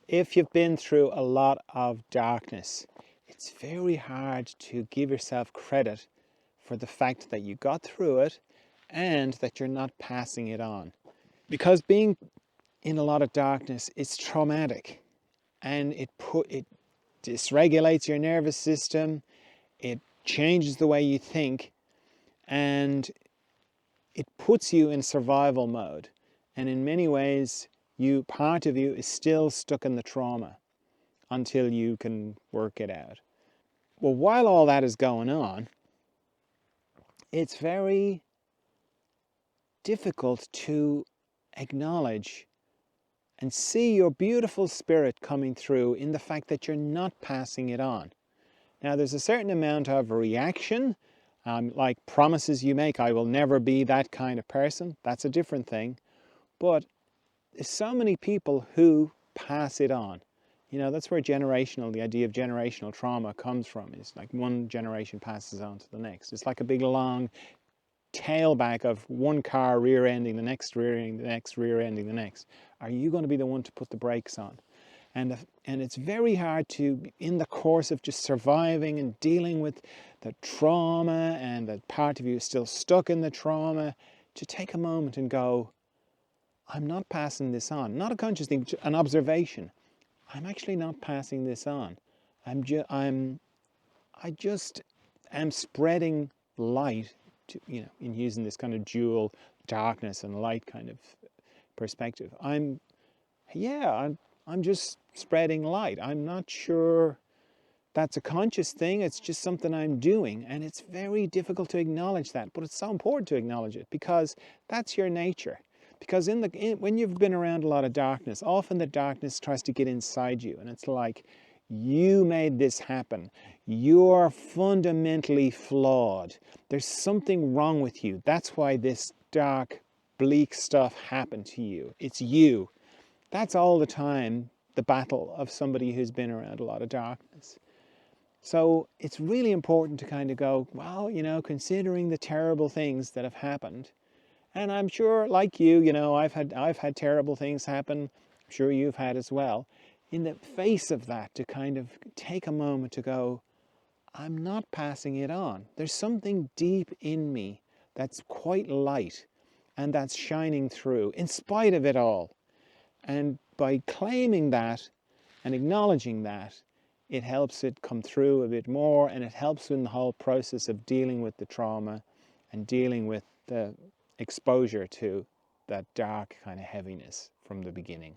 If you've been through a lot of darkness, it's very hard to give yourself credit for the fact that you got through it and that you're not passing it on. Because being in a lot of darkness is traumatic, and it dysregulates your nervous system, it changes the way you think, and it puts you in survival mode. And in many ways, part of you is still stuck in the trauma until you can work it out. Well, while all that is going on, it's very difficult to acknowledge and see your beautiful spirit coming through in the fact that you're not passing it on. Now, there's a certain amount of reaction, like promises you make, I will never be that kind of person. That's a different thing. But there's so many people who pass it on. You know, that's where the idea of generational trauma comes from. It's like one generation passes on to the next. It's like a big long tailback of one car rear-ending the next, rear-ending the next, rear-ending the next. Are you going to be the one to put the brakes on? And it's very hard to, in the course of just surviving and dealing with the trauma, and that part of you is still stuck in the trauma, to take a moment and go, I'm not passing this on. Not a conscious thing, an observation. I'm actually not passing this on. I just am spreading light to, in using this kind of dual darkness and light kind of perspective. I'm just spreading light. I'm not sure that's a conscious thing. It's just something I'm doing, and it's very difficult to acknowledge that, but it's so important to acknowledge it because that's your nature. Because when you've been around a lot of darkness, often the darkness tries to get inside you, and it's like, you made this happen. You're fundamentally flawed. There's something wrong with you. That's why this dark, bleak stuff happened to you. It's you. That's all the time the battle of somebody who's been around a lot of darkness. So it's really important to kind of go, well, considering the terrible things that have happened, and I'm sure, like you, I've had terrible things happen. I'm sure you've had as well. In the face of that, to kind of take a moment to go, I'm not passing it on. There's something deep in me that's quite light and that's shining through in spite of it all. And by claiming that and acknowledging that, it helps it come through a bit more, and it helps in the whole process of dealing with the trauma and dealing with the exposure to that dark kind of heaviness from the beginning.